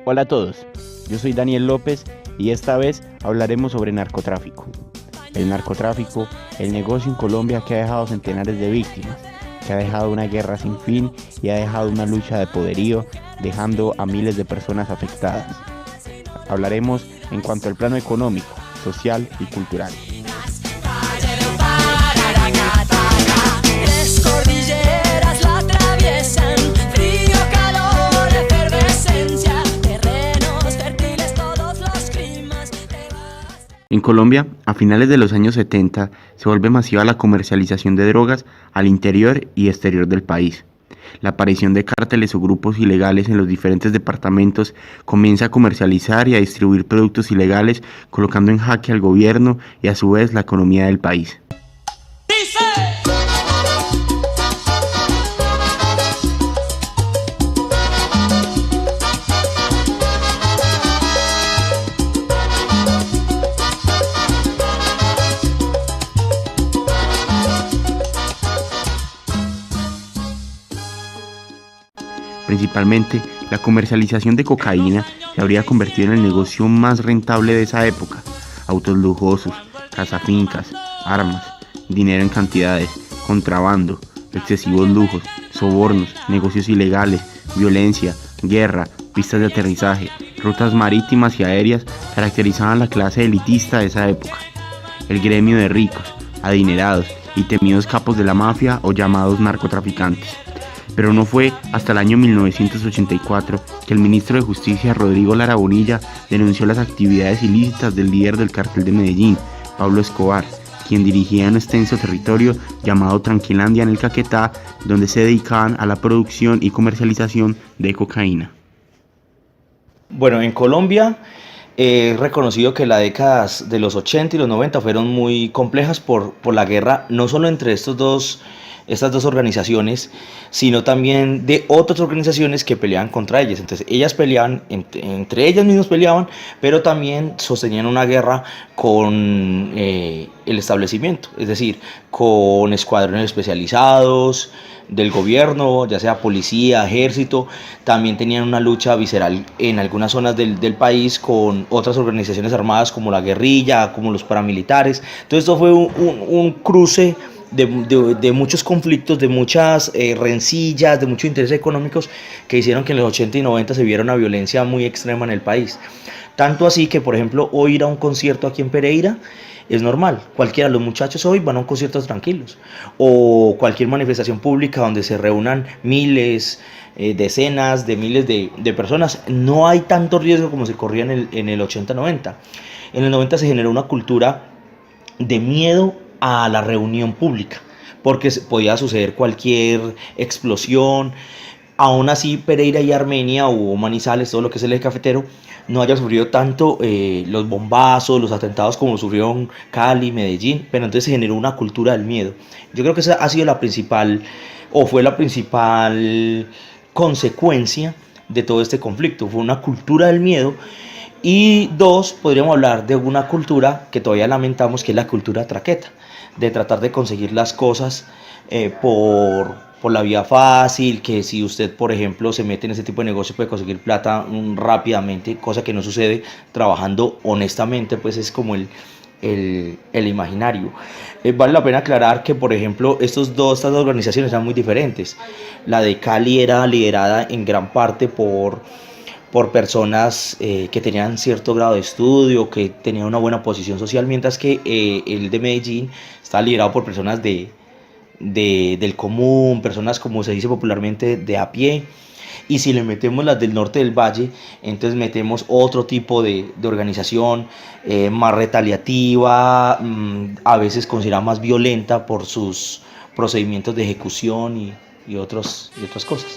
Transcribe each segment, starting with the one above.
Hola a todos, yo soy Daniel López y esta vez hablaremos sobre narcotráfico. El narcotráfico, el negocio en Colombia que ha dejado centenares de víctimas, que ha dejado una guerra sin fin y ha dejado una lucha de poderío, dejando a miles de personas afectadas. Hablaremos en cuanto al plano económico, social y cultural. En Colombia, a finales de los años 70, se vuelve masiva la comercialización de drogas al interior y exterior del país. La aparición de cárteles o grupos ilegales en los diferentes departamentos comienza a comercializar y a distribuir productos ilegales, colocando en jaque al gobierno y a su vez la economía del país. Principalmente, la comercialización de cocaína se habría convertido en el negocio más rentable de esa época. Autos lujosos, cazafincas, armas, dinero en cantidades, contrabando, excesivos lujos, sobornos, negocios ilegales, violencia, guerra, pistas de aterrizaje, rutas marítimas y aéreas caracterizaban la clase elitista de esa época. El gremio de ricos, adinerados y temidos capos de la mafia o llamados narcotraficantes. Pero no fue hasta el año 1984 que el ministro de Justicia, Rodrigo Lara Bonilla, denunció las actividades ilícitas del líder del cártel de Medellín, Pablo Escobar, quien dirigía un extenso territorio llamado Tranquilandia en el Caquetá, donde se dedicaban a la producción y comercialización de cocaína. Bueno, en Colombia es reconocido que las décadas de los 80 y los 90 fueron muy complejas por la guerra, no solo entre estas dos organizaciones, sino también de otras organizaciones que peleaban contra ellas. Entonces ellas peleaban, entre ellas mismas peleaban, pero también sostenían una guerra con el establecimiento, es decir, con escuadrones especializados del gobierno, ya sea policía, ejército. También tenían una lucha visceral en algunas zonas del país con otras organizaciones armadas como la guerrilla, como los paramilitares. Entonces esto fue un cruce de muchos conflictos, de muchas rencillas, de muchos intereses económicos que hicieron que en los 80 y 90 se viera una violencia muy extrema en el país. Tanto así que, por ejemplo, hoy ir a un concierto aquí en Pereira es normal. Cualquiera de los muchachos hoy van a un concierto tranquilos. O cualquier manifestación pública donde se reúnan miles, decenas de miles de personas. No hay tanto riesgo como se corría en el 80-90. En el 90 se generó una cultura de miedo a la reunión pública, porque podía suceder cualquier explosión. Aún así, Pereira y Armenia o Manizales, todo lo que es el eje cafetero, no haya sufrido tanto los bombazos, los atentados como sufrieron Cali, Medellín, pero entonces se generó una cultura del miedo. Yo creo que esa ha sido la principal, o fue la principal consecuencia de todo este conflicto. Fue una cultura del miedo. Y dos, podríamos hablar de una cultura que todavía lamentamos, que es la cultura traqueta, de tratar de conseguir las cosas por la vía fácil, que si usted, por ejemplo, se mete en ese tipo de negocio puede conseguir plata rápidamente, cosa que no sucede trabajando honestamente, pues es como el imaginario. Vale la pena aclarar que, por ejemplo, estas dos organizaciones eran muy diferentes. La de Cali era liderada en gran parte por personas que tenían cierto grado de estudio, que tenían una buena posición social, mientras que el de Medellín está liderado por personas del común, personas, como se dice popularmente, de a pie. Y si le metemos las del norte del valle, entonces metemos otro tipo de organización más retaliativa, a veces considerada más violenta por sus procedimientos de ejecución y otras cosas.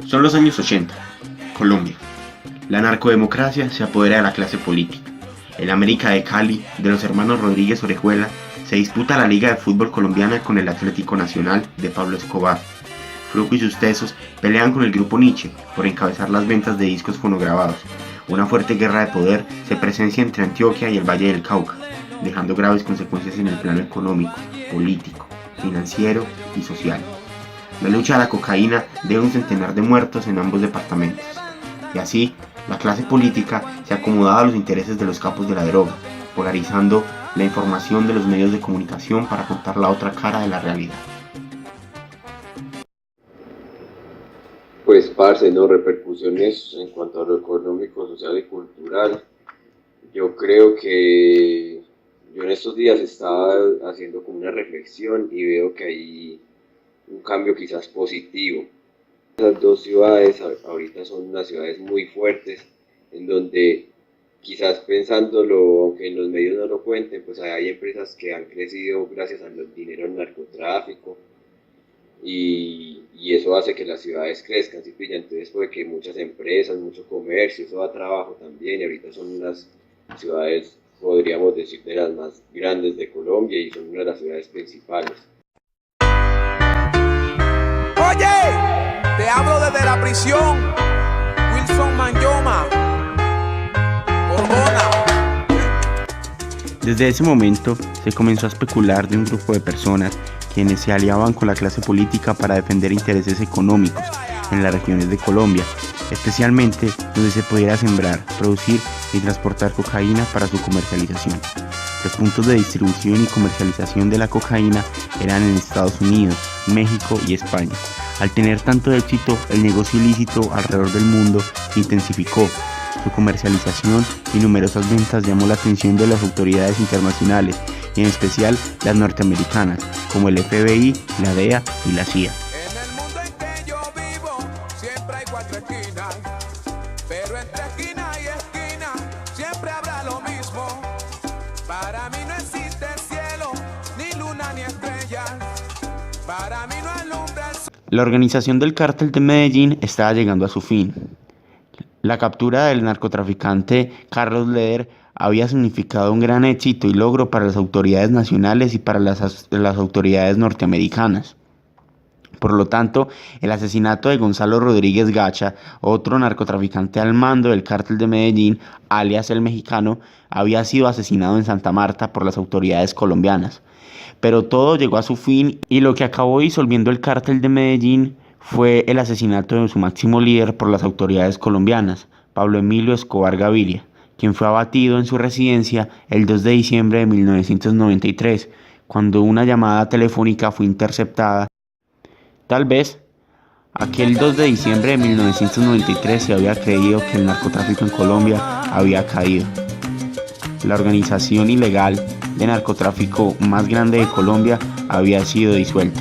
Son los años 80. Colombia. La narcodemocracia se apodera de la clase política. El América de Cali, de los hermanos Rodríguez Orejuela, se disputa la Liga de Fútbol colombiana con el Atlético Nacional de Pablo Escobar. Fruco y sus tesos pelean con el grupo Nietzsche por encabezar las ventas de discos fonograbados. Una fuerte guerra de poder se presencia entre Antioquia y el Valle del Cauca, dejando graves consecuencias en el plano económico, político, financiero y social. La lucha a la cocaína deja un centenar de muertos en ambos departamentos. Y así, la clase política se acomodaba a los intereses de los capos de la droga, polarizando la información de los medios de comunicación para contar la otra cara de la realidad. Pues, parce, no, repercusiones en cuanto a lo económico, social y cultural. Yo creo que yo en estos días estaba haciendo como una reflexión y veo que hay un cambio quizás positivo. Esas dos ciudades ahorita son unas ciudades muy fuertes, en donde quizás pensándolo, aunque en los medios no lo cuenten, pues hay empresas que han crecido gracias al dinero del narcotráfico. Y eso hace que las ciudades crezcan, ¿sí pilla? Entonces puede que muchas empresas, mucho comercio, eso da trabajo también, y ahorita son unas ciudades, podríamos decir, de las más grandes de Colombia y son una de las ciudades principales. Oye, te hablo desde la prisión, Wilson Manyoma, Borbona. Desde ese momento se comenzó a especular de un grupo de personas quienes se aliaban con la clase política para defender intereses económicos en las regiones de Colombia, especialmente donde se pudiera sembrar, producir y transportar cocaína para su comercialización. Los puntos de distribución y comercialización de la cocaína eran en Estados Unidos, México y España. Al tener tanto éxito, el negocio ilícito alrededor del mundo se intensificó. Su comercialización y numerosas ventas llamó la atención de las autoridades internacionales y en especial las norteamericanas, como el FBI, la DEA y la CIA. En el mundo en que yo vivo, siempre hay cuatro esquinas, pero entre esquina y esquina, siempre habrá lo mismo. Para mí no existe cielo, ni luna ni estrellas, para mí no alumbra el sol. La organización del Cártel de Medellín estaba llegando a su fin. La captura del narcotraficante Carlos Leder había significado un gran éxito y logro para las autoridades nacionales y para las autoridades norteamericanas. Por lo tanto, el asesinato de Gonzalo Rodríguez Gacha, otro narcotraficante al mando del Cártel de Medellín, alias El Mexicano, había sido asesinado en Santa Marta por las autoridades colombianas. Pero todo llegó a su fin y lo que acabó disolviendo el Cártel de Medellín fue el asesinato de su máximo líder por las autoridades colombianas, Pablo Emilio Escobar Gaviria, quien fue abatido en su residencia el 2 de diciembre de 1993, cuando una llamada telefónica fue interceptada. Tal vez, aquel 2 de diciembre de 1993 se había creído que el narcotráfico en Colombia había caído. La organización ilegal de narcotráfico más grande de Colombia había sido disuelta,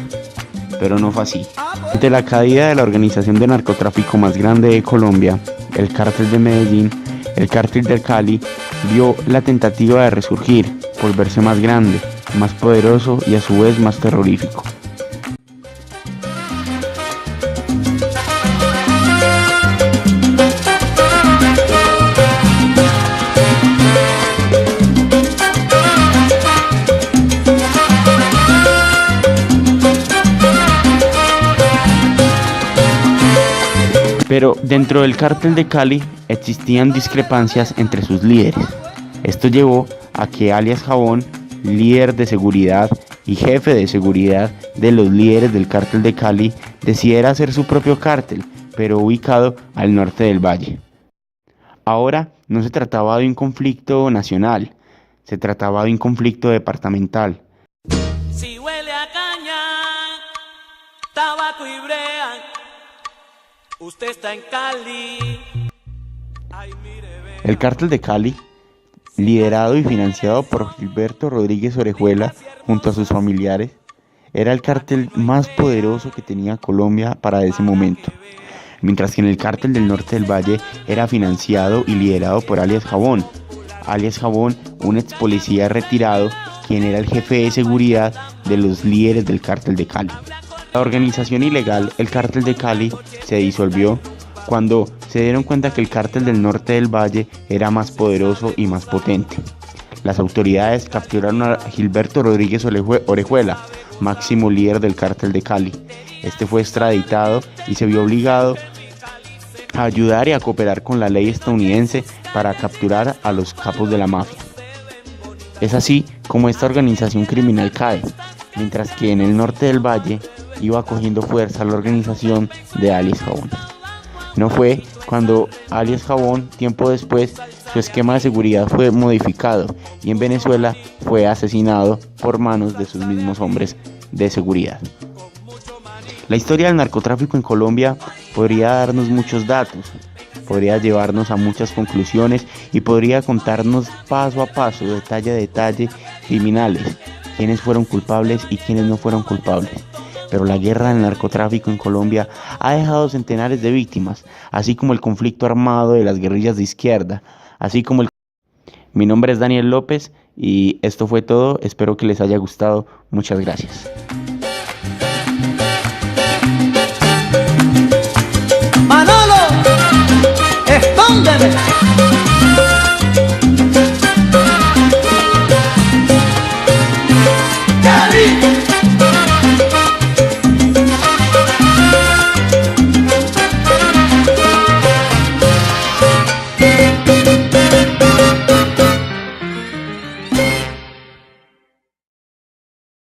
pero no fue así. Ante la caída de la organización de narcotráfico más grande de Colombia, el Cártel de Medellín, el Cártel del Cali vio la tentativa de resurgir, volverse más grande, más poderoso y a su vez más terrorífico. Pero dentro del Cártel de Cali existían discrepancias entre sus líderes. Esto llevó a que alias Jabón, líder de seguridad y jefe de seguridad de los líderes del Cártel de Cali, decidiera hacer su propio cártel, pero ubicado al norte del valle. Ahora no se trataba de un conflicto nacional, se trataba de un conflicto departamental. Si huele a caña, tabaco y brea, usted está en Cali. Ay, mire, El Cártel de Cali, liderado y financiado por Gilberto Rodríguez Orejuela junto a sus familiares, era el cártel más poderoso que tenía Colombia para ese momento, mientras que en el Cártel del Norte del Valle era financiado y liderado por alias Jabón. Alias Jabón, un ex policía retirado, quien era el jefe de seguridad de los líderes del Cártel de Cali. La organización ilegal, el Cártel de Cali, se disolvió cuando se dieron cuenta que el cártel del norte del Valle era más poderoso y más potente. Las autoridades capturaron a Gilberto Rodríguez Orejuela, máximo líder del cártel de Cali. Este fue extraditado y se vio obligado a ayudar y a cooperar con la ley estadounidense para capturar a los capos de la mafia. Es así como esta organización criminal cae, mientras que en el norte del Valle iba cogiendo fuerza la organización de Alias Jabón. No fue cuando Alias Jabón, tiempo después, su esquema de seguridad fue modificado y en Venezuela fue asesinado por manos de sus mismos hombres de seguridad. La historia del narcotráfico en Colombia podría darnos muchos datos, podría llevarnos a muchas conclusiones y podría contarnos paso a paso, detalle a detalle, criminales, quiénes fueron culpables y quiénes no fueron culpables. Pero la guerra del narcotráfico en Colombia ha dejado centenares de víctimas, así como el conflicto armado de las guerrillas de izquierda, así como el... Mi nombre es Daniel López y esto fue todo, espero que les haya gustado, muchas gracias. Manolo, escóndeme.